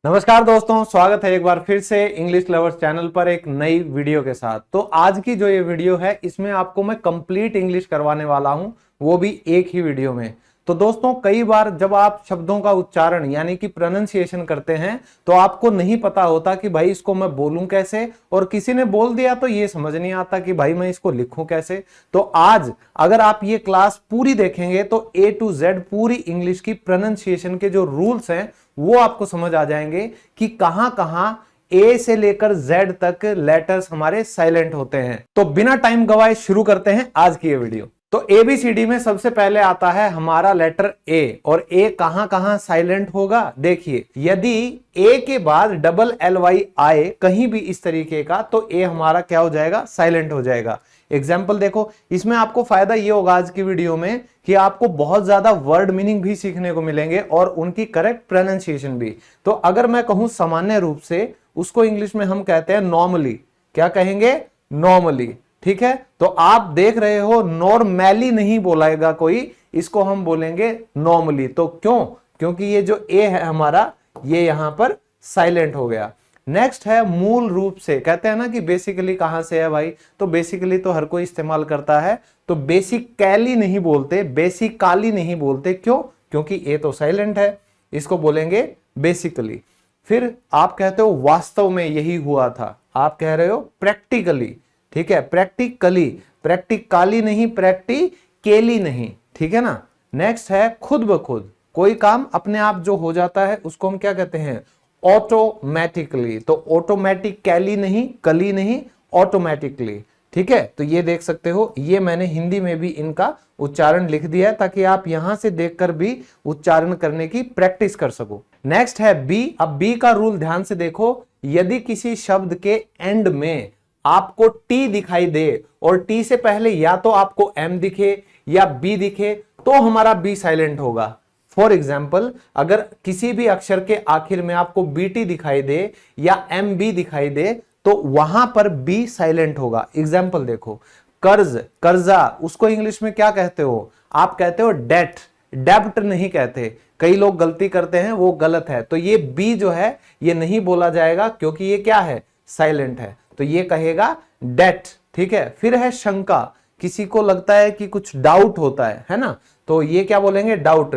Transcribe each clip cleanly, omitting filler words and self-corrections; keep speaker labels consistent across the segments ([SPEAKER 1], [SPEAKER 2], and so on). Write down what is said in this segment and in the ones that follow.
[SPEAKER 1] नमस्कार दोस्तों, स्वागत है एक बार फिर से इंग्लिश लवर्स चैनल पर एक नई वीडियो के साथ। तो आज की जो ये वीडियो है इसमें आपको मैं कंप्लीट इंग्लिश करवाने वाला हूं, वो भी एक ही वीडियो में। तो दोस्तों, कई बार जब आप शब्दों का उच्चारण यानी कि प्रोनाउंसिएशन करते हैं तो आपको नहीं पता होता कि भाई इसको मैं बोलूं कैसे, और किसी ने बोल दिया तो ये समझ नहीं आता कि भाई मैं इसको लिखूं कैसे। तो आज अगर आप ये क्लास पूरी देखेंगे तो A to Z पूरी इंग्लिश की प्रोनाउंसिएशन के जो रूल्स हैं वो आपको समझ आ जाएंगे कि कहां कहां ए से लेकर जेड तक लेटर्स हमारे साइलेंट होते हैं। तो बिना टाइम गवाए शुरू करते हैं आज की ये वीडियो। तो एबीसीडी में सबसे पहले आता है हमारा लेटर ए, और ए कहां कहां साइलेंट होगा देखिए। यदि ए के बाद डबल एल वाई आए कहीं भी इस तरीके का तो ए हमारा क्या हो जाएगा, साइलेंट हो जाएगा। एग्जाम्पल देखो, इसमें आपको फायदा ये होगा आज की वीडियो में कि आपको बहुत ज्यादा वर्ड मीनिंग भी सीखने को मिलेंगे और उनकी करेक्ट प्रोनाउंसिएशन भी। तो अगर मैं कहूं सामान्य रूप से, उसको इंग्लिश में हम कहते हैं नॉर्मली। क्या कहेंगे? नॉर्मली। ठीक है, तो आप देख रहे हो नॉर्मली नहीं बोलाएगा कोई, इसको हम बोलेंगे नॉर्मली। तो क्यों? क्योंकि ये जो ए है हमारा, ये यहां पर साइलेंट हो गया। नेक्स्ट है मूल रूप से। कहते हैं ना कि बेसिकली कहां से है भाई, तो बेसिकली तो हर कोई इस्तेमाल करता है, तो बेसिकली नहीं बोलते, बेसिकली नहीं बोलते। क्यों? क्योंकि ए तो साइलेंट है, इसको बोलेंगे बेसिकली। फिर आप कहते हो वास्तव में यही हुआ था, आप कह रहे हो प्रैक्टिकली। ठीक है, प्रैक्टिकली, प्रैक्टिकली नहीं, प्रैक्टिकली नहीं। ठीक है ना। नेक्स्ट है खुद ब खुद। कोई काम अपने आप जो हो जाता है उसको हम क्या कहते हैं? ऑटोमेटिकली। तो ऑटोमेटिकली नहीं, कली नहीं, ऑटोमेटिकली। ठीक है, तो ये देख सकते हो, ये मैंने हिंदी में भी इनका उच्चारण लिख दिया है ताकि आप यहां से देखकर भी उच्चारण करने की प्रैक्टिस कर सको। नेक्स्ट है बी। अब बी का रूल ध्यान से देखो। यदि किसी शब्द के एंड में आपको टी दिखाई दे और टी से पहले या तो आपको एम दिखे या बी दिखे तो हमारा बी साइलेंट होगा। फॉर एग्जाम्पल, अगर किसी भी अक्षर के आखिर में आपको बीटी दिखाई दे या एम बी दिखाई दे तो वहां पर बी साइलेंट होगा। एग्जाम्पल देखो, कर्ज, कर्जा, उसको इंग्लिश में क्या कहते हो? आप कहते हो डेट, डेब्ट नहीं कहते। कई लोग गलती करते हैं, वो गलत है। तो ये बी जो है ये नहीं बोला जाएगा क्योंकि ये क्या है? साइलेंट है। तो ये कहेगा डेट। ठीक है। फिर है शंका। किसी को लगता है कि कुछ डाउट होता है ना, तो ये क्या बोलेंगे? डाउट।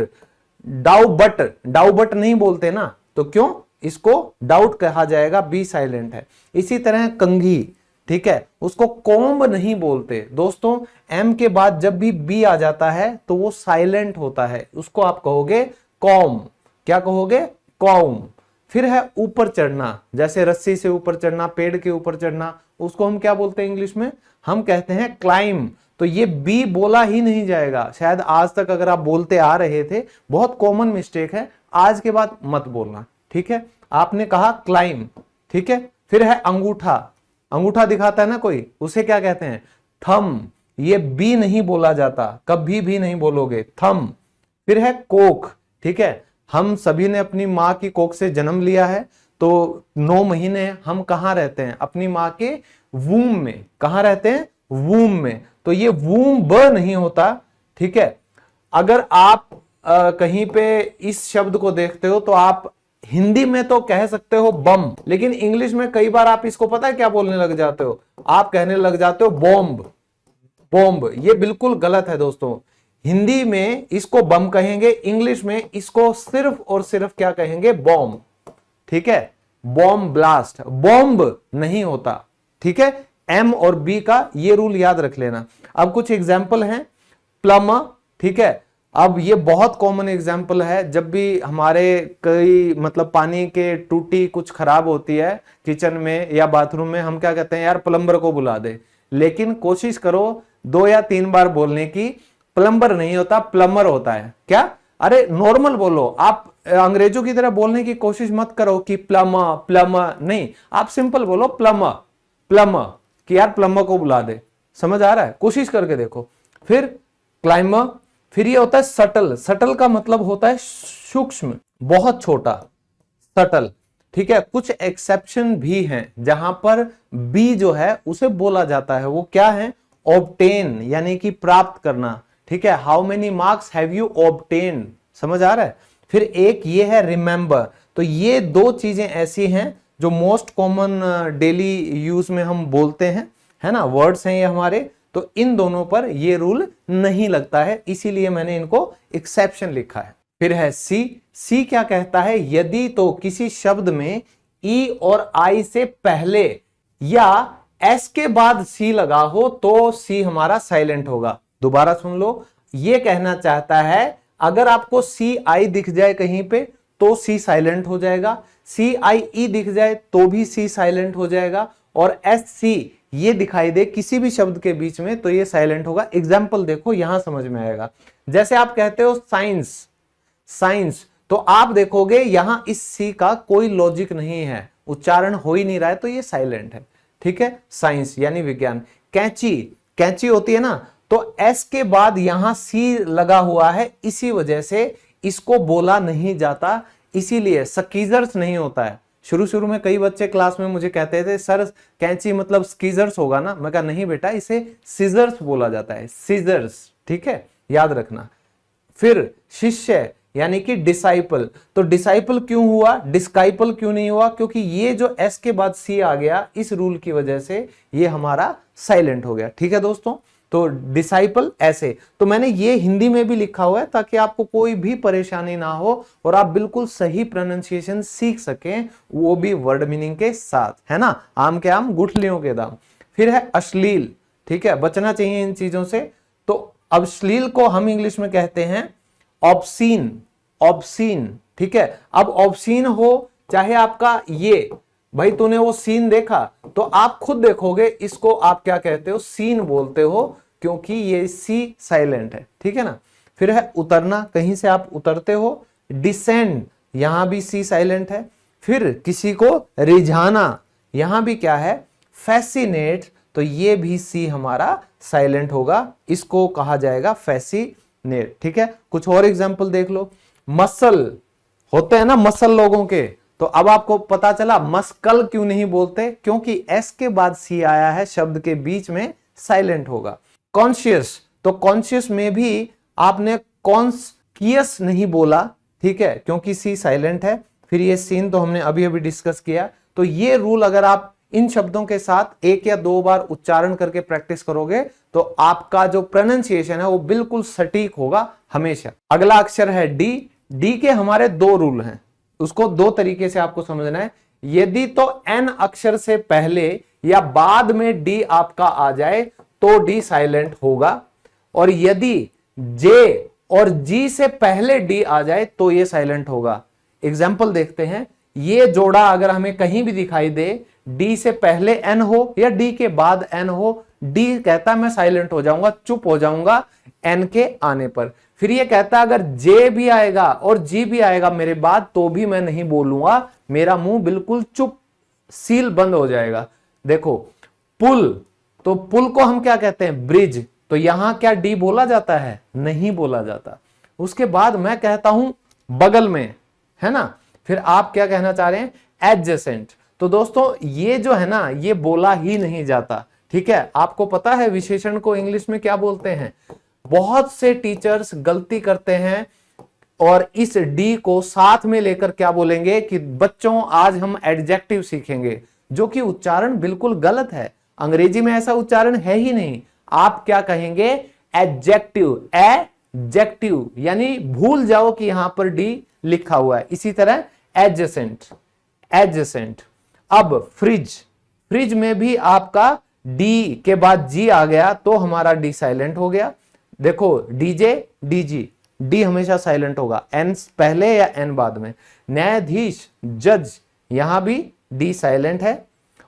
[SPEAKER 1] डाउबट, डाउबट नहीं बोलते ना, तो क्यों? इसको डाउट कहा जाएगा, बी साइलेंट है। इसी तरह कंघी। ठीक है, उसको कॉम्ब नहीं बोलते दोस्तों। एम के बाद जब भी बी आ जाता है तो वो साइलेंट होता है, उसको आप कहोगे कॉम। क्या कहोगे? कॉम। फिर है ऊपर चढ़ना, जैसे रस्सी से ऊपर चढ़ना, पेड़ के ऊपर चढ़ना, उसको हम क्या बोलते हैं इंग्लिश में? हम कहते हैं क्लाइम। तो ये बी बोला ही नहीं जाएगा। शायद आज तक अगर आप बोलते आ रहे थे, बहुत कॉमन मिस्टेक है, आज के बाद मत बोलना। ठीक है, आपने कहा क्लाइम। ठीक है। फिर है अंगूठा। अंगूठा दिखाता है ना कोई, उसे क्या कहते हैं? थम। ये बी नहीं बोला जाता, कभी भी नहीं बोलोगे, थम। फिर है कोख। ठीक है, हम सभी ने अपनी माँ की कोख से जन्म लिया है, तो 9 महीने हम कहां रहते हैं? अपनी माँ के वूम में। कहां रहते हैं? वूम में। तो ये वूम ब नहीं होता। ठीक है। अगर आप कहीं पे इस शब्द को देखते हो तो आप हिंदी में तो कह सकते हो बम, लेकिन इंग्लिश में कई बार आप इसको पता है क्या बोलने लग जाते हो? आप कहने लग जाते हो बॉम्ब। बॉम्ब, ये बिल्कुल गलत है दोस्तों। हिंदी में इसको बम कहेंगे, इंग्लिश में इसको सिर्फ और सिर्फ क्या कहेंगे? बॉम्ब। ठीक है, बॉम्ब ब्लास्ट, बॉम्ब नहीं होता। ठीक है, एम और बी का ये रूल याद रख लेना। अब कुछ एग्जाम्पल हैं। प्लम। ठीक है, अब ये बहुत कॉमन एग्जाम्पल है। जब भी हमारे कई मतलब पानी के टूटी कुछ खराब होती है किचन में या बाथरूम में, हम क्या कहते हैं? यार प्लम्बर को बुला दे। लेकिन कोशिश करो 2 या 3 बार बोलने की। प्लम्बर नहीं होता, प्लम्बर होता है। क्या? अरे नॉर्मल बोलो, आप अंग्रेजों की तरह बोलने की कोशिश मत करो कि प्लम्बर प्लम्बर नहीं, आप सिंपल बोलो प्लम्बर प्लम्बर, कि यार प्लम्बर को बुला दे। समझ आ रहा है? कोशिश करके देखो। फिर क्लाइंबर। फिर ये होता है सटल। सटल का मतलब होता है सूक्ष्म, बहुत छोटा, सटल। ठीक है, कुछ एक्सेप्शन भी हैं जहां पर बी जो है उसे बोला जाता है। वो क्या है? ऑब्टेन, यानी कि प्राप्त करना। ठीक है, how many marks have you obtain. समझ आ रहा है? फिर एक ये है रिमेंबर। तो ये दो चीजें ऐसी हैं जो मोस्ट कॉमन डेली यूज में हम बोलते हैं, है ना, वर्ड्स हैं ये हमारे, तो इन दोनों पर ये रूल नहीं लगता है, इसीलिए मैंने इनको एक्सेप्शन लिखा है। फिर है सी क्या कहता है, यदि तो किसी शब्द में ई और आई से पहले या एस के बाद सी लगा हो तो सी हमारा साइलेंट होगा। दोबारा सुन लो, ये कहना चाहता है अगर आपको सी आई दिख जाए कहीं पे तो सी साइलेंट हो जाएगा, सी आई ई दिख जाए तो भी सी साइलेंट हो जाएगा, और एस सी ये दिखाई दे किसी भी शब्द के बीच में तो ये साइलेंट होगा। एग्जाम्पल देखो, यहां समझ में आएगा। जैसे आप कहते हो साइंस, तो आप देखोगे यहां इस सी का कोई लॉजिक नहीं है, उच्चारण हो ही नहीं रहा है, तो ये साइलेंट है। ठीक है, साइंस यानी विज्ञान। कैंची होती है ना, तो एस के बाद यहां सी लगा हुआ है, इसी वजह से इसको बोला नहीं जाता, इसीलिए स्कीजर्स नहीं होता है। शुरू में कई बच्चे क्लास में मुझे कहते थे सर कैंची मतलब स्कीजर्स होगा ना, मैं कहा नहीं बेटा, इसे सीजर्स बोला जाता है, सीजर्स। ठीक है, याद रखना। फिर शिष्य यानी कि डिसाइपल, तो डिसाइपल क्यों हुआ, डिस्काइपल क्यों नहीं हुआ, क्योंकि ये जो एस के बाद सी आ गया, इस रूल की वजह से ये हमारा साइलेंट हो गया। ठीक है दोस्तों, तो डिसाइपल ऐसे, तो मैंने ये हिंदी में भी लिखा हुआ है ताकि आपको कोई भी परेशानी ना हो और आप बिल्कुल सही प्रोनाउंसिएशन सीख सकें, वो भी वर्ड मीनिंग के साथ, है ना, आम के आम गुठलियों के दाम। फिर है अश्लील। ठीक है, बचना चाहिए इन चीजों से। तो अश्लील को हम इंग्लिश में कहते हैं ऑब्सीन। ठीक है, अब ऑब्सीन हो चाहे आपका ये, भाई तूने वो सीन देखा, तो आप खुद देखोगे इसको आप क्या कहते हो, सीन बोलते हो, क्योंकि ये सी साइलेंट है। ठीक है ना। फिर है उतरना, कहीं से आप उतरते हो, डिसेंड, यहां भी सी साइलेंट है। फिर किसी को रिझाना, यहां भी क्या है, फैसिनेट, तो ये भी सी हमारा साइलेंट होगा, इसको कहा जाएगा फैसिनेट। ठीक है, कुछ और एग्जांपल देख लो। मसल होते हैं ना मसल लोगों के, तो अब आपको पता चला मस्कल क्यों नहीं बोलते, क्योंकि एस के बाद सी आया है, शब्द के बीच में साइलेंट होगा। कॉन्शियस, तो कॉन्शियस में भी आपने कॉन्शियस नहीं बोला, ठीक है, क्योंकि सी साइलेंट है। फिर ये सीन तो हमने अभी अभी डिस्कस किया। तो ये रूल अगर आप इन शब्दों के साथ एक या दो बार उच्चारण करके प्रैक्टिस करोगे तो आपका जो प्रोनाउंसिएशन है वो बिल्कुल सटीक होगा हमेशा। अगला अक्षर है डी। डी के हमारे दो रूल हैं, उसको दो तरीके से आपको समझना है। यदि तो एन अक्षर से पहले या बाद में डी आपका आ जाए तो डी साइलेंट होगा, और यदि जे और जी से पहले डी आ जाए तो ये साइलेंट होगा। एग्जाम्पल देखते हैं, ये जोड़ा अगर हमें कहीं भी दिखाई दे, डी से पहले एन हो या डी के बाद एन हो, डी कहता मैं साइलेंट हो जाऊंगा, चुप हो जाऊंगा एन के आने पर। फिर ये कहता अगर जे भी आएगा और जी भी आएगा मेरे बाद तो भी मैं नहीं बोलूंगा, मेरा मुंह बिल्कुल चुप, सील बंद हो जाएगा। देखो पुल, तो पुल को हम क्या कहते हैं, ब्रिज, तो यहां क्या डी बोला जाता है, नहीं बोला जाता। उसके बाद मैं कहता हूं बगल में, है ना, फिर आप क्या कहना चाह रहे हैं, एडजेसेंट। तो दोस्तों ये जो है ना ये बोला ही नहीं जाता। ठीक है, आपको पता है विशेषण को इंग्लिश में क्या बोलते हैं, बहुत से टीचर्स गलती करते हैं और इस डी को साथ में लेकर क्या बोलेंगे कि बच्चों आज हम एडजेक्टिव सीखेंगे, जो कि उच्चारण बिल्कुल गलत है। अंग्रेजी में ऐसा उच्चारण है ही नहीं। आप क्या कहेंगे, एडजेक्टिव, एडजेक्टिव, यानी भूल जाओ कि यहां पर डी लिखा हुआ है। इसी तरह एडजेसेंट, एडजेसेंट। अब फ्रिज, फ्रिज में भी आपका डी के बाद जी आ गया तो हमारा डी साइलेंट हो गया। देखो डीजे, डीजी, डी हमेशा साइलेंट होगा, एन पहले या एन बाद में। न्यायाधीश, जज, यहां भी डी साइलेंट है।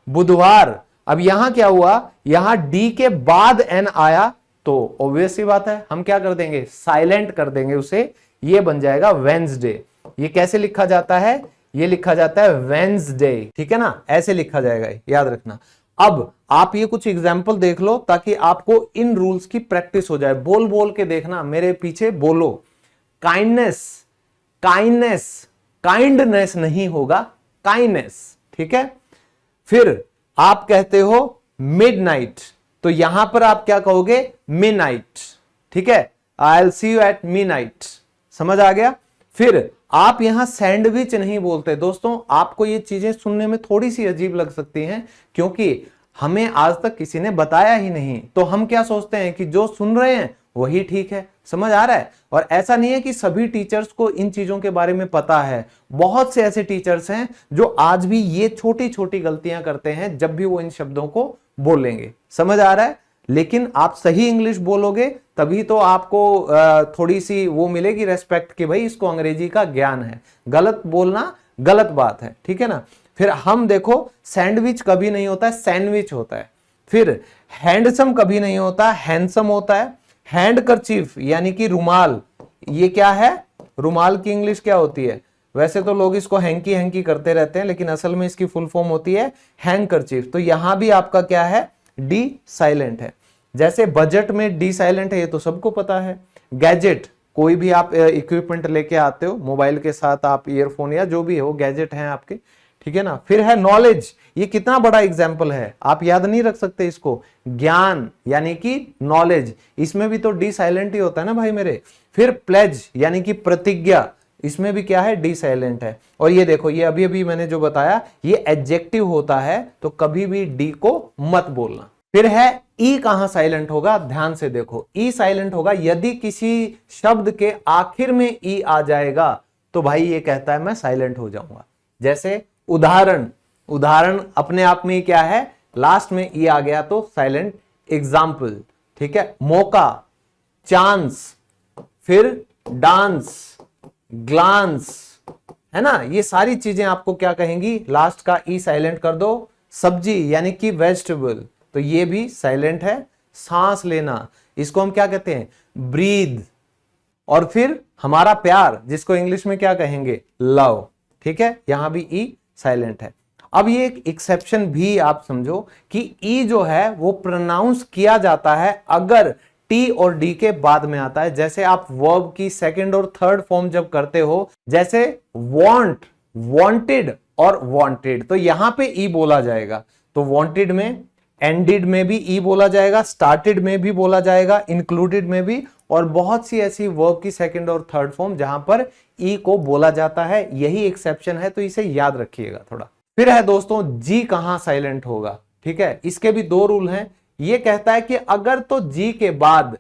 [SPEAKER 1] बुधवार, अब यहां क्या हुआ, यहां डी के बाद एन आया तो ऑब्वियस सी बात है हम क्या कर देंगे, साइलेंट कर देंगे उसे, ये बन जाएगा वेंसडे। ये कैसे लिखा जाता है, ये लिखा जाता है वेंसडे। ठीक है ना, ऐसे लिखा जाएगा, याद रखना। अब आप ये कुछ एग्जाम्पल देख लो ताकि आपको इन रूल्स की प्रैक्टिस हो जाए। बोल बोल के देखना, मेरे पीछे बोलो। काइंडनेस, काइंडनेस, काइंडनेस नहीं होगा, काइंडनेस। ठीक है, फिर आप कहते हो मिडनाइट, तो यहां पर आप क्या कहोगे, मिडनाइट। ठीक है, I will see you at midnight, समझ आ गया। फिर आप यहां सैंडविच नहीं बोलते। दोस्तों आपको ये चीजें सुनने में थोड़ी सी अजीब लग सकती हैं, क्योंकि हमें आज तक किसी ने बताया ही नहीं, तो हम क्या सोचते हैं कि जो सुन रहे हैं वही ठीक है। समझ आ रहा है? और ऐसा नहीं है कि सभी टीचर्स को इन चीजों के बारे में पता है। बहुत से ऐसे टीचर्स हैं जो आज भी ये छोटी छोटी गलतियां करते हैं जब भी वो इन शब्दों को बोलेंगे। समझ आ रहा है? लेकिन आप सही इंग्लिश बोलोगे तभी तो आपको थोड़ी सी वो मिलेगी रेस्पेक्ट कि भाई इसको अंग्रेजी का ज्ञान है। गलत बोलना गलत बात है, ठीक है ना। फिर हम देखो, सैंडविच कभी नहीं होता है, सैंडविच होता है। फिर हैंडसम कभी नहीं होता, हैंडसम होता है। हैंडकरचीफ यानी कि रुमाल, ये क्या है? रुमाल की इंग्लिश क्या होती है? वैसे तो लोग इसको हैंकी हैंकी करते रहते हैं, लेकिन असल में इसकी फुल फॉर्म होती है हैंडकरचीफ। तो यहां भी आपका क्या है? डी साइलेंट है। जैसे बजट में डी साइलेंट है, ये तो सबको पता है। गैजेट, कोई भी आप इक्विपमेंट लेके आते हो, मोबाइल के साथ आप ईयरफोन या जो भी हो गैजेट हैं आपके, ठीक है ना। फिर है नॉलेज, ये कितना बड़ा एग्जाम्पल है, आप याद नहीं रख सकते इसको। ज्ञान यानी कि नॉलेज, इसमें भी तो डी साइलेंट ही होता है ना भाई मेरे। फिर प्लेज यानी कि प्रतिज्ञा, इसमें भी क्या है? डी साइलेंट है। और ये देखो, ये अभी अभी मैंने जो बताया ये एडजेक्टिव होता है, तो कभी भी डी को मत बोलना। फिर है ई, कहां साइलेंट होगा? ध्यान से देखो, ई साइलेंट होगा यदि किसी शब्द के आखिर में ई आ जाएगा तो भाई ये कहता है मैं साइलेंट हो जाऊंगा। जैसे उदाहरण, उदाहरण अपने आप में क्या है? लास्ट में ई आ गया तो साइलेंट। एग्जाम्पल, ठीक है। मौका, चांस, फिर डांस, ग्लांस, है ना। ये सारी चीजें आपको क्या कहेंगी? लास्ट का ई साइलेंट कर दो। सब्जी यानी कि वेजिटेबल, तो ये भी साइलेंट है। सांस लेना, इसको हम क्या कहते हैं? ब्रीद। और फिर हमारा प्यार, जिसको इंग्लिश में क्या कहेंगे? लव, ठीक है। यहां भी ई साइलेंट है। अब ये एक एक्सेप्शन भी आप समझो कि ई जो है वो प्रोनाउंस किया जाता है अगर टी और डी के बाद में आता है। जैसे आप वर्ब की सेकंड और थर्ड फॉर्म जब करते हो, जैसे वांट, वांटेड और वांटेड, तो यहां पे ई बोला जाएगा। तो वांटेड में, एंडेड में भी ई बोला जाएगा, स्टार्टेड में भी बोला जाएगा, इंक्लूडेड में भी, और बहुत सी ऐसी वर्ब की सेकंड और थर्ड फॉर्म जहां पर ई को बोला जाता है। यही एक्सेप्शन है, तो इसे याद रखिएगा थोड़ा। फिर है दोस्तों जी, कहां साइलेंट होगा? ठीक है, इसके भी दो रूल हैं। ये कहता है कि अगर तो जी के बाद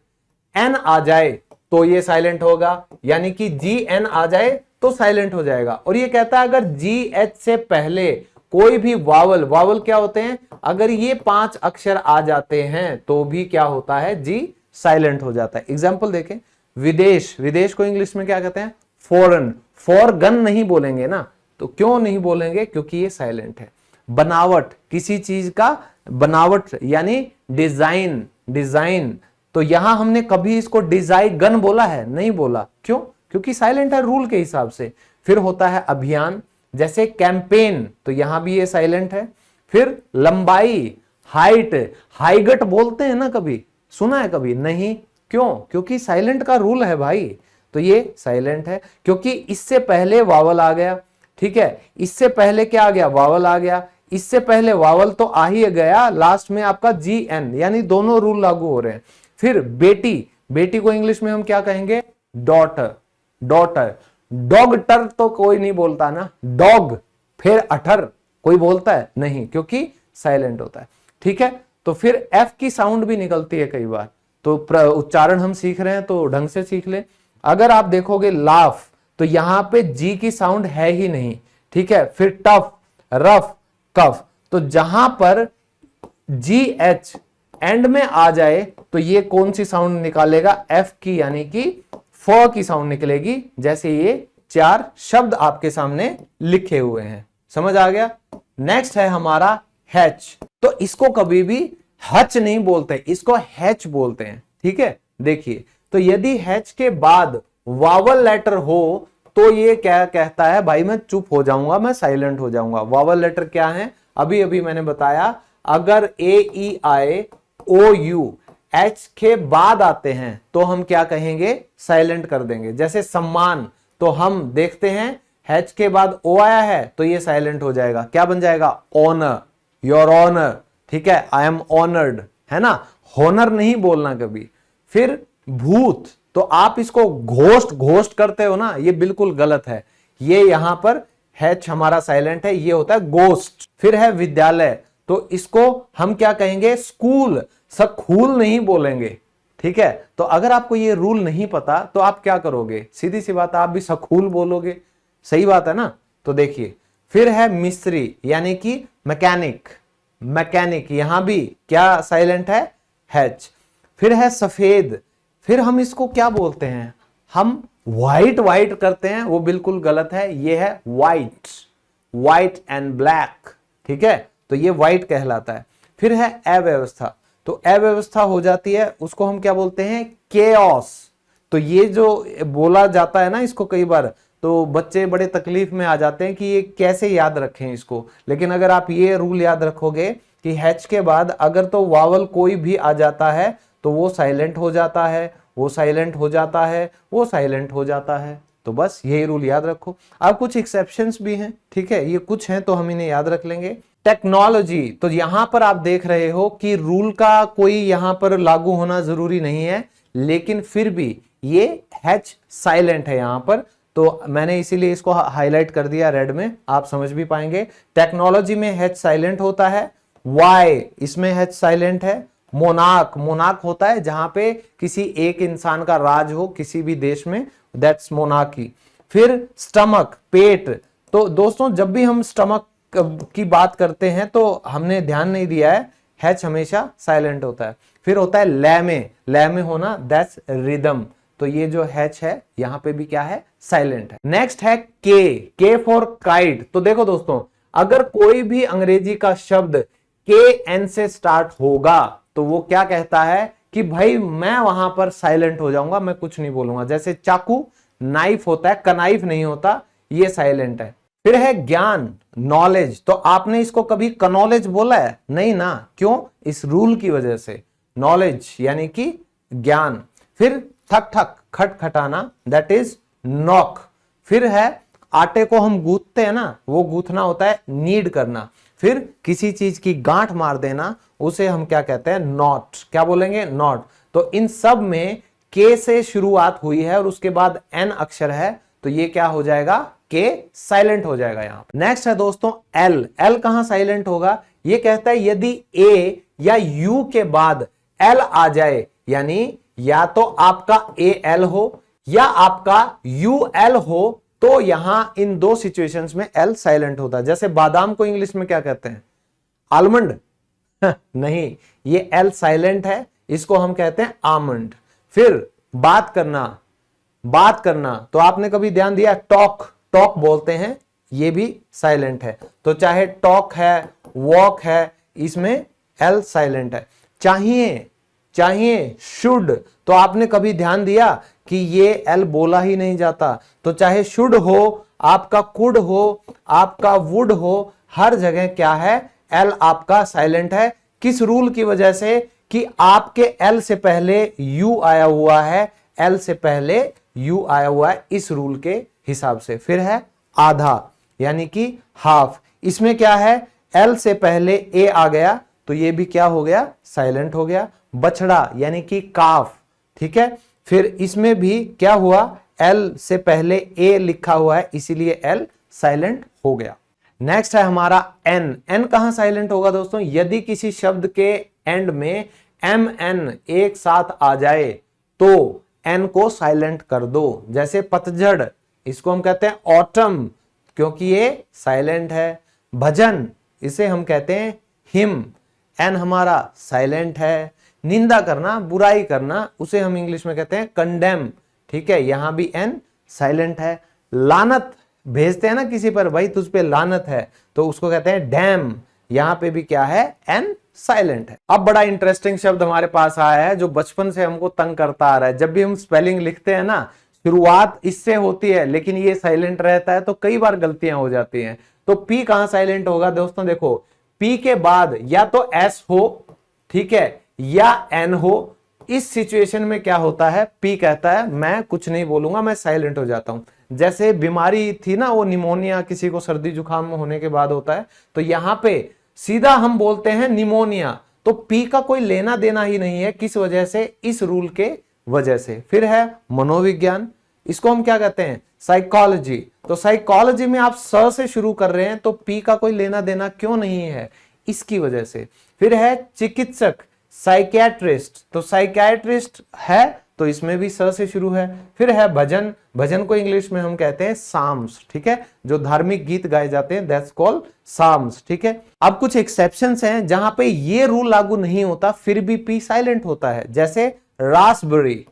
[SPEAKER 1] एन आ जाए तो ये साइलेंट होगा, यानी कि जी एन आ जाए तो साइलेंट हो जाएगा। और ये कहता है अगर जी एच से पहले कोई भी वावल, वावल क्या होते हैं? अगर ये 5 अक्षर आ जाते हैं तो भी क्या होता है? जी साइलेंट हो जाता है। एग्जाम्पल देखें, विदेश, विदेश को इंग्लिश में क्या कहते हैं? फॉरेन। फॉरगन नहीं बोलेंगे ना, तो क्यों नहीं बोलेंगे? क्योंकि ये साइलेंट है। बनावट, किसी चीज का बनावट यानी डिजाइन, डिजाइन, तो यहां हमने कभी इसको डिजाइन गन बोला है? नहीं बोला। क्यों? क्योंकि साइलेंट है रूल के हिसाब से। फिर होता है अभियान, जैसे कैंपेन, तो यहां भी ये साइलेंट है। फिर लंबाई, हाइट, हाइगट बोलते हैं ना, कभी सुना है? कभी नहीं। क्यों? क्योंकि साइलेंट का रूल है भाई, तो ये साइलेंट है। क्योंकि इससे पहले वावल आ गया, ठीक है, इससे पहले क्या आ गया? वावल आ गया, इससे पहले वावल तो आ ही गया, लास्ट में आपका जी एन, यानी दोनों रूल लागू हो रहे हैं। फिर बेटी, बेटी को इंग्लिश में हम क्या कहेंगे? Daughter, daughter. डॉगटर तो कोई नहीं बोलता ना, डॉग। फिर अटर कोई बोलता है? नहीं, क्योंकि साइलेंट होता है, ठीक है। तो फिर एफ की साउंड भी निकलती है कई बार, तो उच्चारण हम सीख रहे हैं तो ढंग से सीख ले। अगर आप देखोगे लाफ, तो यहां पे जी की साउंड है ही नहीं, ठीक है। फिर टफ, रफ, कफ, तो जहां पर जी एच एंड में आ जाए तो ये कौन सी साउंड निकालेगा? एफ की, यानी कि फ की साउंड निकलेगी। जैसे ये 4 शब्द आपके सामने लिखे हुए हैं, समझ आ गया। नेक्स्ट है हमारा हैच, तो इसको कभी भी हच नहीं बोलते, इसको हैच बोलते हैं, ठीक है। देखिए, तो यदि हैच के बाद वावल लेटर हो तो ये क्या कहता है? भाई मैं चुप हो जाऊंगा, मैं साइलेंट हो जाऊंगा। वावल लेटर क्या है? अभी अभी मैंने बताया, अगर ए ई आई ओ यू एच के बाद आते हैं तो हम क्या कहेंगे? साइलेंट कर देंगे। जैसे सम्मान, तो हम देखते हैं एच के बाद ओ आया है तो ये साइलेंट हो जाएगा। क्या बन जाएगा? ऑनर, योर ऑनर, ठीक है, आई एम ऑनर्ड, है ना। होनर नहीं बोलना कभी। फिर भूत, तो आप इसको घोस्ट, घोस्ट करते हो ना, ये बिल्कुल गलत है। ये यहां पर हैच हमारा साइलेंट है, ये होता है गोस्ट। फिर है विद्यालय, तो इसको हम क्या कहेंगे, स्कूल, स्कूल नहीं बोलेंगे, ठीक है। तो अगर आपको ये रूल नहीं पता तो आप क्या करोगे, सीधी सी बात, आप भी स्कूल बोलोगे, सही बात है ना। तो देखिए, फिर है मिस्त्री यानी कि मैकेनिक, मैकेनिक यहां भी क्या साइलेंट है, हैच। फिर है सफेद, फिर हम इसको क्या बोलते हैं, हम व्हाइट व्हाइट करते हैं, वो बिल्कुल गलत है, ये है व्हाइट, व्हाइट एंड ब्लैक, ठीक है, तो ये व्हाइट कहलाता है। फिर है अव्यवस्था, तो अव्यवस्था हो जाती है, उसको हम क्या बोलते हैं, केओस। तो ये जो बोला जाता है ना इसको कई बार, तो बच्चे बड़े तकलीफ में आ जाते हैं कि ये कैसे याद रखें इसको। लेकिन अगर आप ये रूल याद रखोगे कि हैच के बाद अगर तो वावल कोई भी आ जाता है तो वो साइलेंट हो जाता है, वो साइलेंट हो जाता है, वो साइलेंट हो जाता है। तो बस यही रूल याद रखो। अब कुछ एक्सेप्शंस भी हैं, ठीक है, ये कुछ हैं तो हम इन्हें याद रख लेंगे। टेक्नोलॉजी, तो यहां पर आप देख रहे हो कि रूल का कोई यहां पर लागू होना जरूरी नहीं है, लेकिन फिर भी ये हैच साइलेंट है यहां पर, तो मैंने इसीलिए इसको हाईलाइट कर दिया रेड में, आप समझ भी पाएंगे। टेक्नोलॉजी में हैच साइलेंट होता है। वाई, इसमें हैच साइलेंट है। मोनार्क, मोनार्क होता है जहां पे किसी एक इंसान का राज हो किसी भी देश में, दैट्स मोनार्की। फिर स्टमक, पेट, तो दोस्तों जब भी हम स्टमक की बात करते हैं तो हमने ध्यान नहीं दिया है, हैच हमेशा साइलेंट होता है। फिर होता है लय में होना, दैट्स रिदम, तो ये जो हैच है यहां पे भी क्या है, साइलेंट है। नेक्स्ट है के फॉर काइट। तो देखो दोस्तों, अगर कोई भी अंग्रेजी का शब्द के एन से स्टार्ट होगा तो वो क्या कहता है कि भाई मैं वहां पर साइलेंट हो जाऊंगा, मैं कुछ नहीं बोलूंगा। जैसे चाकू, नाइफ होता है, कनाइफ नहीं होता, ये साइलेंट है। फिर है ज्ञान, नॉलेज, तो आपने इसको कभी कनॉलेज बोला है, नहीं ना, क्यों, इस रूल की वजह से, नॉलेज यानी कि ज्ञान। फिर ठक ठक, खटखटाना, दैट इज नॉक। फिर है आटे को हम गूंथते हैं ना, वो गूंथना होता है नीड करना। फिर किसी चीज की गांठ मार देना, उसे हम क्या कहते हैं, नॉट, क्या बोलेंगे, नॉट। तो इन सब में के से शुरुआत हुई है और उसके बाद एन अक्षर है, तो ये क्या हो जाएगा, के साइलेंट हो जाएगा यहां। नेक्स्ट है दोस्तों एल, एल कहां साइलेंट होगा, ये कहता है यदि ए या यू के बाद एल आ जाए, यानी या तो आपका ए एल हो या आपका यू एल हो, तो यहां इन दो सिचुएशंस में एल साइलेंट होता है। जैसे बादाम को इंग्लिश में क्या कहते हैं, आलमंड नहीं, ये एल साइलेंट है, इसको हम कहते हैं आमंड। फिर बात करना, बात करना, तो आपने कभी ध्यान दिया, टॉक, टॉक बोलते हैं, ये भी साइलेंट है। तो चाहे टॉक है, वॉक है, इसमें एल साइलेंट है। चाहिए, चाहिए, शुड, तो आपने कभी ध्यान दिया कि ये एल बोला ही नहीं जाता। तो चाहे शुड हो, आपका कुड हो, आपका वुड हो, हर जगह क्या है, एल आपका साइलेंट है। किस रूल की वजह से, कि आपके एल से पहले यू आया हुआ है, एल से पहले यू आया हुआ है, इस रूल के हिसाब से। फिर है आधा यानी कि हाफ, इसमें क्या है, एल से पहले ए आ गया तो ये भी क्या हो गया, साइलेंट हो गया। बछड़ा यानी कि काफ, ठीक है, फिर इसमें भी क्या हुआ, एल से पहले ए लिखा हुआ है, इसीलिए एल साइलेंट हो गया। नेक्स्ट है हमारा एन, एन कहां साइलेंट होगा दोस्तों, यदि किसी शब्द के एंड में एम एन एक साथ आ जाए तो एन को साइलेंट कर दो। जैसे पतझड़, इसको हम कहते हैं ऑटम, क्योंकि ये साइलेंट है। भजन, इसे हम कहते हैं हिम, एन हमारा साइलेंट है। निंदा करना, बुराई करना, उसे हम इंग्लिश में कहते हैं कंडेम, ठीक है, यहां भी एन साइलेंट है। लानत भेजते हैं ना किसी पर, भाई तुझ पे लानत है, तो उसको कहते हैं डैम, यहां पे भी क्या है, एन साइलेंट है। अब बड़ा इंटरेस्टिंग शब्द हमारे पास आया है जो बचपन से हमको तंग करता आ रहा है। जब भी हम स्पेलिंग लिखते हैं ना, शुरुआत इससे होती है लेकिन ये साइलेंट रहता है, तो कई बार गलतियां हो जाती हैं। तो पी कहां साइलेंट होगा दोस्तों, देखो पी के बाद या तो एस हो, ठीक है, या एन हो। इस सिचुएशन में क्या होता है, पी कहता है मैं कुछ नहीं बोलूंगा, मैं साइलेंट हो जाता हूं। जैसे बीमारी थी ना, वो निमोनिया, किसी को सर्दी जुकाम होने के बाद होता है, तो यहां पे सीधा हम बोलते हैं निमोनिया, तो पी का कोई लेना देना ही नहीं है, किस वजह से, इस रूल के वजह से। फिर है मनोविज्ञान, इसको हम क्या कहते हैं, साइकोलॉजी। तो साइकोलॉजी में आप स से शुरू कर रहे हैं तो पी का कोई लेना देना क्यों नहीं है, इसकी वजह से। फिर है चिकित्सक, साइकियाट्रिस्ट, तो साइकियाट्रिस्ट है तो इसमें भी स से शुरू है। फिर है भजन, भजन को इंग्लिश में हम कहते हैं साम्स, ठीक है, जो धार्मिक गीत गाए जाते हैं, दैट्स कॉल्ड साम्स, ठीक है। अब कुछ एक्सेप्शंस हैं जहां पे ये रूल लागू नहीं होता फिर भी पी साइलेंट होता है, जैसे रासबेरी,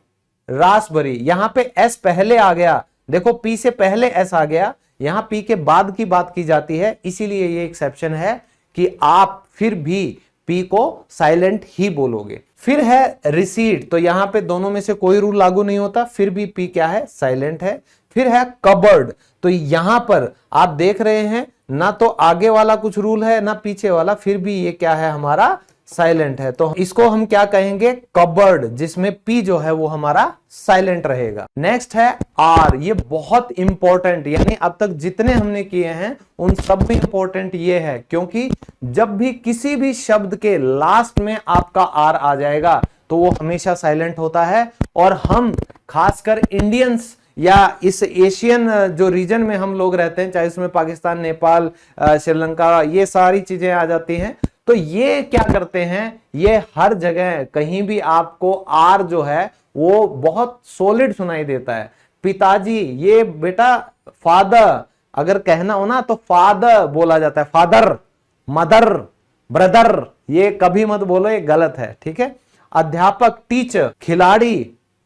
[SPEAKER 1] रासबेरी, यहां पे एस पहले आ गया, देखो पी से पहले एस आ गया, यहां पी के बाद की बात की जाती है, इसीलिए ये एक्सेप्शन है कि आप फिर भी पी को साइलेंट ही बोलोगे। फिर है रिसीट, तो यहां पे दोनों में से कोई रूल लागू नहीं होता फिर भी पी क्या है, साइलेंट है। फिर है कबर्ड, तो यहां पर आप देख रहे हैं ना तो आगे वाला कुछ रूल है ना पीछे वाला, फिर भी ये क्या है हमारा, साइलेंट है। तो इसको हम क्या कहेंगे, कबर्ड, जिसमें पी जो है वो हमारा साइलेंट रहेगा। नेक्स्ट है आर, ये बहुत इंपॉर्टेंट, यानी अब तक जितने हमने किए हैं उन सब में इंपॉर्टेंट ये है, क्योंकि जब भी किसी भी शब्द के लास्ट में आपका आर आ जाएगा तो वो हमेशा साइलेंट होता है। और हम खासकर इंडियंस या इस एशियन जो रीजन में हम लोग रहते हैं, चाहे उसमें पाकिस्तान, नेपाल, श्रीलंका, ये सारी चीजें आ जाती हैं, तो ये क्या करते हैं, ये हर जगह कहीं भी आपको आर जो है वो बहुत सॉलिड सुनाई देता है। पिताजी, ये बेटा फादर अगर कहना हो ना तो फादर बोला जाता है, फादर, मदर, ब्रदर, ये कभी मत बोलो, ये गलत है, ठीक है। अध्यापक, टीचर, खिलाड़ी,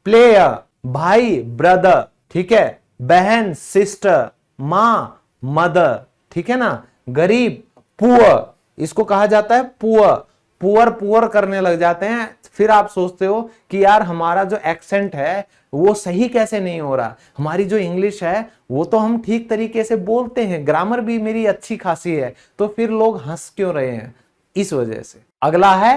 [SPEAKER 1] प्लेयर, भाई, ब्रदर, ठीक है, बहन, सिस्टर, मां, मदर, ठीक है ना। गरीब, पुअर, इसको कहा जाता है पुअर, पुअर पुअर करने लग जाते हैं, फिर आप सोचते हो कि यार हमारा जो एक्सेंट है वो सही कैसे नहीं हो रहा, हमारी जो इंग्लिश है वो तो हम ठीक तरीके से बोलते हैं, ग्रामर भी मेरी अच्छी खासी है, तो फिर लोग हंस क्यों रहे हैं, इस वजह से। अगला है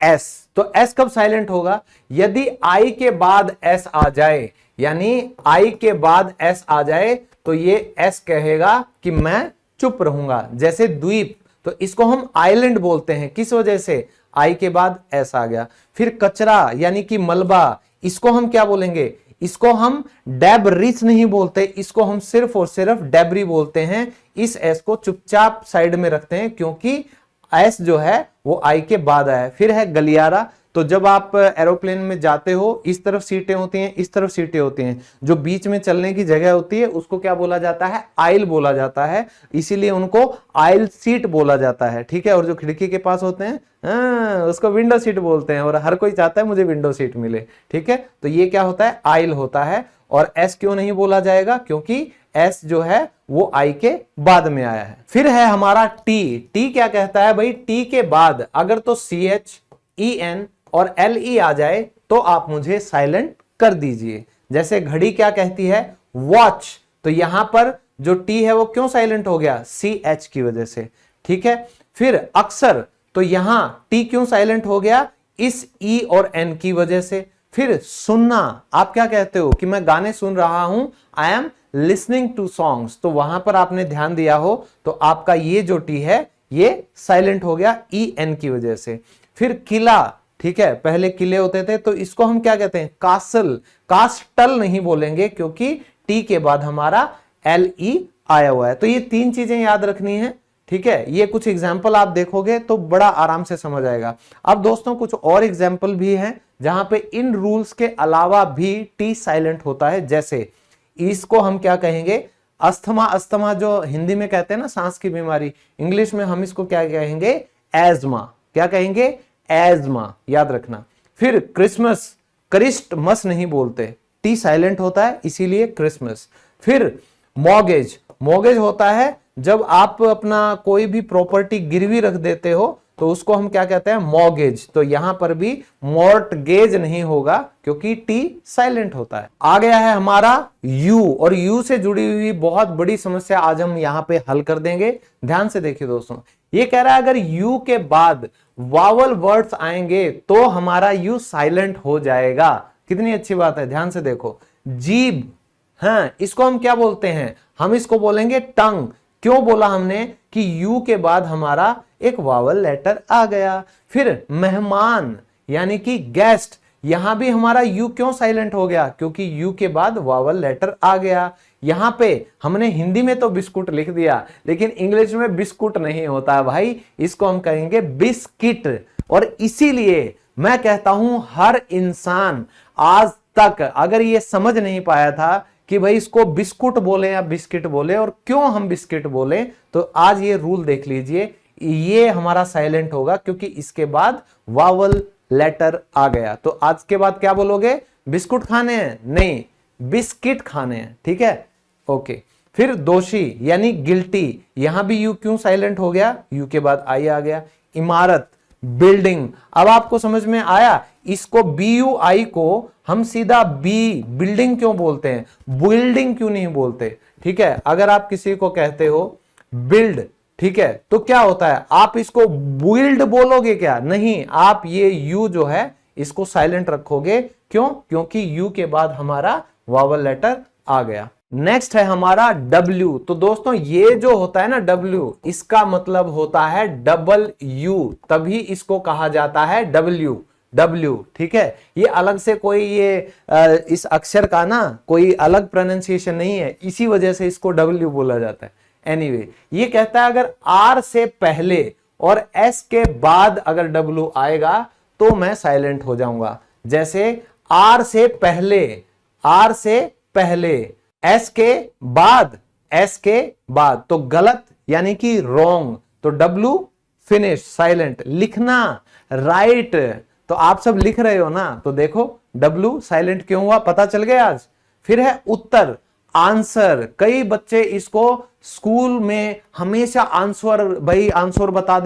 [SPEAKER 1] एस, तो एस कब साइलेंट होगा, यदि आई के बाद एस आ जाए, यानी आई के बाद एस आ जाए तो ये एस कहेगा कि मैं चुप रहूंगा, जैसे द्वीप, तो इसको हम आइलैंड बोलते हैं, किस वजह से, आई के बाद एस आ गया। फिर कचरा यानी कि मलबा, इसको हम क्या बोलेंगे, इसको हम डेब्रिस नहीं बोलते, इसको हम सिर्फ और सिर्फ डेब्री बोलते हैं। इस एस को चुपचाप साइड में रखते हैं क्योंकि एस जो है वो आई के बाद आया है। फिर है गलियारा, तो जब आप एरोप्लेन में जाते हो, इस तरफ सीटें होती हैं, इस तरफ सीटें होती हैं, जो बीच में चलने की जगह होती है उसको क्या बोला जाता है, आइल बोला जाता है, इसीलिए उनको आइल सीट बोला जाता है, ठीक है। और जो खिड़की के पास होते हैं उसको विंडो सीट बोलते हैं, और हर कोई चाहता है मुझे विंडो सीट मिले, ठीक है। तो ये क्या होता है, आइल होता है। और एस क्यों नहीं बोला जाएगा, क्योंकि एस जो है वो आई के बाद में आया है। फिर है हमारा टी, टी क्या कहता है भाई, टी के बाद अगर तो सी एच, ई एन और एल ई आ जाए तो आप मुझे साइलेंट कर दीजिए। जैसे घड़ी क्या कहती है, वॉच, तो यहां पर जो टी है वो क्यों साइलेंट हो गया, सी एच की वजह से, ठीक है। फिर अक्सर, तो यहां टी क्यों साइलेंट हो गया, इस ई और एन की वजह से। फिर सुनना, आप क्या कहते हो कि मैं गाने सुन रहा हूं, I am listening to songs, तो वहां पर आपने ध्यान दिया हो तो आपका ये जो टी है ये साइलेंट हो गया ई एन की वजह से। फिर किला, ठीक है, पहले किले होते थे तो इसको हम क्या कहते हैं, कासल, कास्टल नहीं बोलेंगे क्योंकि टी के बाद हमारा एल ई आया हुआ है। तो ये तीन चीजें याद रखनी है, ठीक है। ये कुछ एग्जाम्पल आप देखोगे तो बड़ा आराम से समझ आएगा। अब दोस्तों कुछ और एग्जाम्पल भी हैं जहां पे इन रूल्स के अलावा भी टी साइलेंट होता है, जैसे इसको हम क्या कहेंगे, अस्थमा, अस्थमा जो हिंदी में कहते हैं ना सांस की बीमारी, इंग्लिश में हम इसको क्या कहेंगे, एजमा, क्या कहेंगे, एजमा, याद रखना। फिर क्रिसमस, क्रिस्टमस नहीं बोलते, टी साइलेंट होता है इसीलिए क्रिसमस। फिर मॉर्गेज, मॉर्गेज होता है जब आप अपना कोई भी प्रॉपर्टी गिरवी रख देते हो तो उसको हम क्या कहते हैं, मॉर्गेज, तो यहां पर भी मॉर्टगेज नहीं होगा क्योंकि टी साइलेंट होता है। आ गया है हमारा यू, और यू से जुड़ी हुई बहुत बड़ी समस्या आज हम यहां पे हल कर देंगे। ध्यान से देखिए दोस्तों, ये कह रहा है अगर यू के बाद वावल वर्ड्स आएंगे तो हमारा यू साइलेंट हो जाएगा। कितनी अच्छी बात है, ध्यान से देखो। जीभ, हाँ, इसको हम क्या बोलते हैं, हम इसको बोलेंगे टंग। क्यों बोला हमने कि यू के बाद हमारा एक वावल लेटर आ गया। फिर मेहमान यानी कि गेस्ट, यहां भी हमारा यू क्यों साइलेंट हो गया, क्योंकि यू के बाद वावल लेटर आ गया। यहां पे हमने हिंदी में तो बिस्कुट लिख दिया, लेकिन इंग्लिश में बिस्कुट नहीं होता है भाई, इसको हम कहेंगे बिस्किट। और इसीलिए मैं कहता हूं हर इंसान आज तक अगर ये समझ नहीं पाया था कि भाई इसको बिस्कुट बोले या बिस्किट बोले और क्यों हम बिस्किट बोले, तो आज ये रूल देख लीजिए, ये हमारा साइलेंट होगा क्योंकि इसके बाद वावल लेटर आ गया। तो आज के बाद क्या बोलोगे, बिस्कुट खाने हैं, नहीं बिस्किट खाने हैं, ठीक है, ओके। फिर दोषी यानी गिल्टी, यहां भी यू क्यों साइलेंट हो गया, यू के बाद आई आ गया। इमारत, बिल्डिंग, अब आपको समझ में आया, इसको BUI को हम सीधा बिल्डिंग क्यों बोलते हैं, बिल्डिंग क्यों नहीं बोलते, ठीक है। अगर आप किसी को कहते हो बिल्ड, ठीक है, तो क्या होता है, आप इसको बिल्ड बोलोगे क्या, नहीं, आप ये यू जो है इसको साइलेंट रखोगे, क्यों, क्योंकि यू के बाद हमारा वावल लेटर आ गया। नेक्स्ट है हमारा W। तो दोस्तों ये जो होता है ना W, इसका मतलब होता है डबल यू, तभी इसको कहा जाता है W, ठीक है। ये अलग से कोई ये इस अक्षर का ना कोई अलग प्रोनाउंसिएशन नहीं है, इसी वजह से इसको W बोला जाता है। एनीवे, ये कहता है अगर R से पहले और S के बाद अगर W आएगा तो मैं साइलेंट हो जाऊंगा। जैसे R से पहले S के बाद तो गलत यानी कि रॉन्ग, तो W फिनिश साइलेंट। लिखना, राइट, तो आप सब लिख रहे हो ना, तो देखो W साइलेंट क्यों हुआ, पता चल गया आज। फिर है उत्तर, आंसर, कई बच्चे इसको स्कूल में हमेशा आंसर, भाई आंसर बता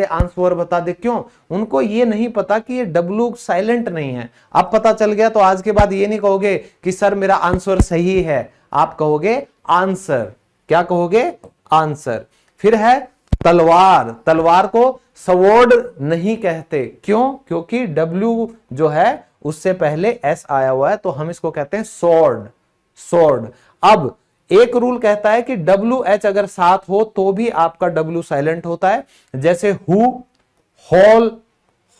[SPEAKER 1] दे, क्यों, उनको ये नहीं पता कि ये W साइलेंट नहीं है। अब पता चल गया, तो आज के बाद ये नहीं कहोगे कि सर मेरा आंसर सही है, आप कहोगे आंसर। क्या कहोगे, आंसर। फिर है तलवार, तलवार को स्वॉर्ड नहीं कहते, क्यों, क्योंकि W जो है उससे पहले S आया हुआ है, तो हम इसको कहते हैं स्वॉर्ड। अब एक रूल कहता है कि WH अगर साथ हो तो भी आपका W साइलेंट होता है, जैसे हु, हॉल,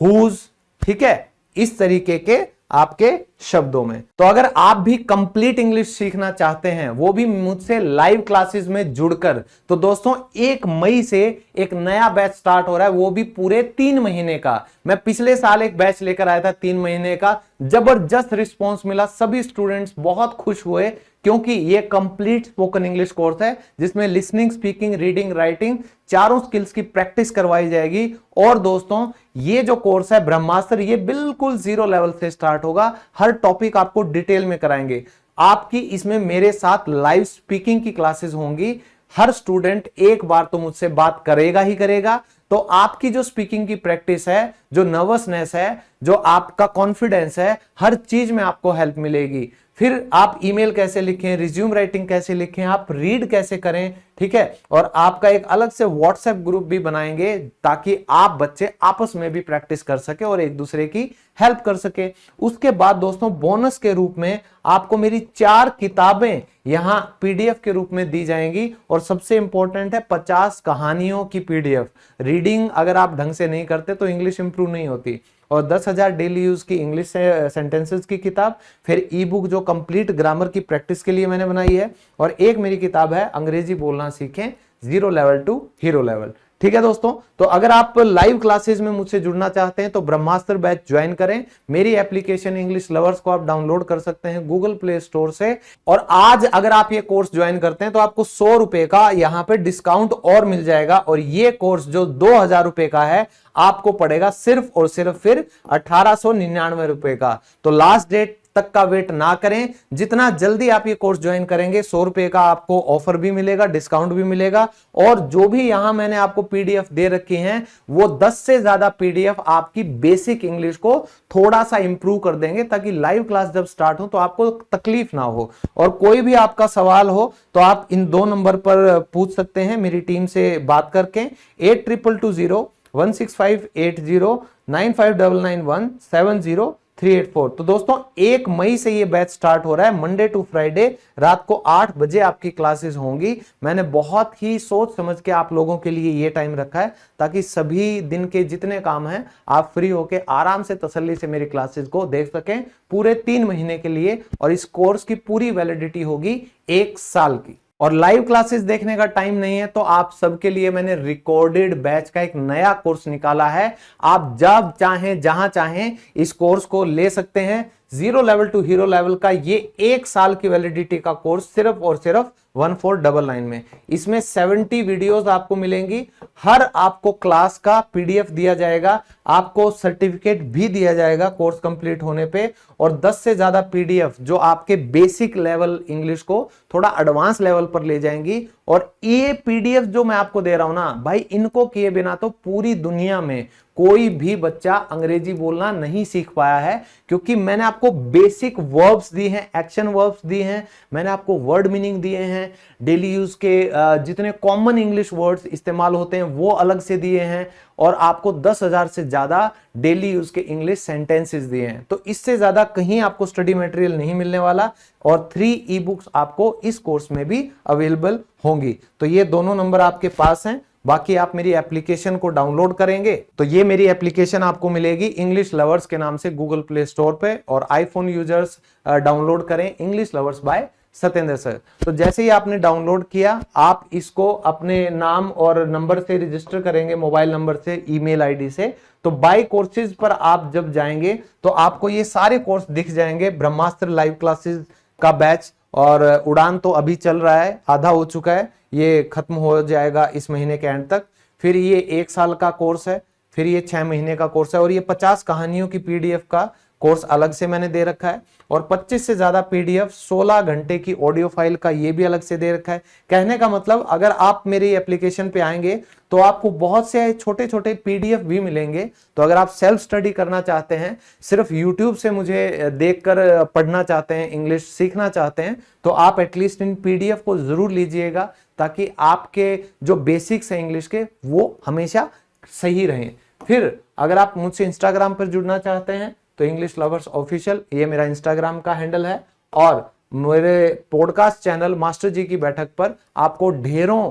[SPEAKER 1] हुज, ठीक है, इस तरीके के आपके शब्दों में। तो अगर आप भी कंप्लीट इंग्लिश सीखना चाहते हैं, वो भी मुझसे लाइव क्लासेस में जुड़कर, तो दोस्तों 1 मई से एक नया बैच स्टार्ट हो रहा है, वो भी पूरे 3 महीने का। मैं पिछले साल एक बैच लेकर आया था 3 महीने का, जबरदस्त रिस्पॉन्स मिला, सभी स्टूडेंट्स बहुत खुश हुए, क्योंकि ये कंप्लीट स्पोकन इंग्लिश कोर्स है जिसमें लिसनिंग, स्पीकिंग, रीडिंग, राइटिंग चारों स्किल्स की प्रैक्टिस करवाई जाएगी। और दोस्तों ये जो कोर्स है ब्रह्मास्त्र, ये बिल्कुल 0 लेवल से स्टार्ट होगा, हर टॉपिक आपको डिटेल में कराएंगे। आपकी इसमें मेरे साथ लाइव स्पीकिंग की क्लासेस होंगी, हर स्टूडेंट एक बार तो मुझसे बात करेगा ही करेगा, तो आपकी जो स्पीकिंग की प्रैक्टिस है, जो नर्वसनेस है, जो आपका कॉन्फिडेंस है, हर चीज में आपको हेल्प मिलेगी। फिर आप ईमेल कैसे लिखें, रिज्यूम राइटिंग कैसे लिखें, आप रीड कैसे करें, ठीक है, और आपका एक अलग से व्हाट्सएप ग्रुप भी बनाएंगे ताकि आप बच्चे आपस में भी प्रैक्टिस कर सके और एक दूसरे की हेल्प कर सके। उसके बाद दोस्तों बोनस के रूप में आपको मेरी 4 किताबें यहां PDF के रूप में दी जाएंगी, और सबसे इंपॉर्टेंट है 50 कहानियों की PDF। रीडिंग अगर आप ढंग से नहीं करते तो इंग्लिश इंप्रूव नहीं होती। और 10,000 डेली यूज की इंग्लिश सेंटेंसेस की किताब, फिर ई बुक जो कंप्लीट ग्रामर की प्रैक्टिस के लिए मैंने बनाई है, और एक मेरी किताब है अंग्रेजी बोलना सीखें 0 लेवल टू हीरो लेवल। ठीक है दोस्तों, तो अगर आप लाइव क्लासेस में मुझसे जुड़ना चाहते हैं तो ब्रह्मास्त्र बैच ज्वाइन करें। मेरी एप्लीकेशन इंग्लिश लवर्स को आप डाउनलोड कर सकते हैं गूगल प्ले स्टोर से। और आज अगर आप ये कोर्स ज्वाइन करते हैं तो आपको 100 रुपए का यहाँ पे डिस्काउंट और मिल जाएगा, और ये कोर्स जो 2,000 रुपए का है आपको पड़ेगा सिर्फ और सिर्फ फिर 1899 रुपए का। तो लास्ट डेट तक का वेट ना करें, जितना जल्दी आप ये कोर्स ज्वाइन करेंगे 100 रुपए का आपको ऑफर भी मिलेगा, डिस्काउंट भी मिलेगा। और जो भी यहां मैंने आपको PDF दे रखी हैं वो 10 से ज्यादा PDF आपकी बेसिक इंग्लिश को थोड़ा सा इंप्रूव कर देंगे, ताकि लाइव क्लास जब स्टार्ट हो तो आपको तकलीफ ना हो। और कोई भी आपका सवाल हो तो आप इन 2 नंबर पर पूछ सकते हैं मेरी टीम से बात करके, 8220 16580 95991703 384। तो दोस्तों 1 मई से ये बैच स्टार्ट हो रहा है, मंडे टू फ्राइडे रात को 8 बजे आपकी क्लासेस होंगी। मैंने बहुत ही सोच समझ के आप लोगों के लिए ये टाइम रखा है ताकि सभी दिन के जितने काम हैं आप फ्री होके आराम से तसल्ली से मेरी क्लासेस को देख सकें पूरे 3 महीने के लिए। और इस कोर्स की पूरी वैलिडिटी होगी 1 साल की। और लाइव क्लासेस देखने का टाइम नहीं है तो आप सबके लिए मैंने रिकॉर्डेड बैच का एक नया कोर्स निकाला है। आप जब चाहें जहां चाहें इस कोर्स को ले सकते हैं। 0 लेवल टू हीरो लेवल का ये 1 साल की वैलिडिटी का कोर्स सिर्फ और सिर्फ 1499 में। इसमें 70 वीडियोस आपको मिलेंगी, हर आपको क्लास का पीडीएफ दिया जाएगा, आपको सर्टिफिकेट भी दिया जाएगा कोर्स कंप्लीट होने पे, और 10 से ज्यादा पीडीएफ जो आपके बेसिक लेवल इंग्लिश को थोड़ा एडवांस लेवल पर ले जाएंगी। और ये पीडीएफ जो मैं आपको दे रहा हूं ना भाई, इनको किए बिना तो पूरी दुनिया में कोई भी बच्चा अंग्रेजी बोलना नहीं सीख पाया है, क्योंकि मैंने आपको बेसिक वर्ब्स दी हैं, एक्शन वर्ब्स दी हैं, मैंने आपको वर्ड मीनिंग दिए हैं, डेली यूज के जितने कॉमन इंग्लिश वर्ड्स इस्तेमाल होते हैं वो अलग से दिए हैं, और आपको 10,000 से ज्यादा डेली यूज के इंग्लिश सेंटेंसेस दिए हैं। तो इससे ज्यादा कहीं आपको स्टडी मटेरियल नहीं मिलने वाला। और 3 ई बुक्स आपको इस कोर्स में भी अवेलेबल होंगी। तो ये दोनों नंबर आपके पास हैं। बाकी आप मेरी एप्लीकेशन को डाउनलोड करेंगे तो ये मेरी एप्लीकेशन आपको मिलेगी इंग्लिश लवर्स के नाम से गूगल प्ले स्टोर पे, और आईफोन यूजर्स डाउनलोड करें English lovers by Satyendra sir. तो जैसे ही आपने डाउनलोड किया, आप इसको अपने नाम और नंबर से रजिस्टर करेंगे, मोबाइल नंबर से, ईमेल आईडी से। तो बाय कोर्सेज पर आप जब जाएंगे तो आपको ये सारे कोर्स दिख जाएंगे। ब्रह्मास्त्र लाइव क्लासेस का बैच और उड़ान तो अभी चल रहा है, आधा हो चुका है, ये खत्म हो जाएगा इस महीने के एंड तक। फिर ये 1 साल का कोर्स है, फिर ये 6 महीने का कोर्स है, और ये 50 कहानियों की पीडीएफ का कोर्स अलग से मैंने दे रखा है, और 25 से ज्यादा पीडीएफ 16 घंटे की ऑडियो फाइल का ये भी अलग से दे रखा है। कहने का मतलब, अगर आप मेरी एप्लीकेशन पे आएंगे तो आपको बहुत से छोटे छोटे पीडीएफ भी मिलेंगे। तो अगर आप सेल्फ स्टडी करना चाहते हैं, सिर्फ यूट्यूब से मुझे देखकर पढ़ना चाहते हैं, इंग्लिश सीखना चाहते हैं, तो आप एटलीस्ट इन पीडीएफ को जरूर लीजिएगा, ताकि आपके जो बेसिक्स हैं इंग्लिश के वो हमेशा सही रहें। फिर अगर आप मुझसे इंस्टाग्राम पर जुड़ना चाहते हैं तो इंग्लिश लवर्स ऑफिशियल, ये मेरा इंस्टाग्राम का हैंडल है। और मेरे पॉडकास्ट चैनल मास्टर जी की बैठक पर आपको ढेरों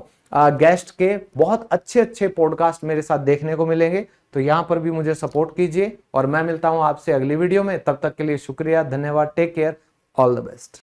[SPEAKER 1] गेस्ट के बहुत अच्छे अच्छे पॉडकास्ट मेरे साथ देखने को मिलेंगे। तो यहां पर भी मुझे सपोर्ट कीजिए, और मैं मिलता हूं आपसे अगली वीडियो में। तब तक के लिए शुक्रिया, धन्यवाद, take care, all the best.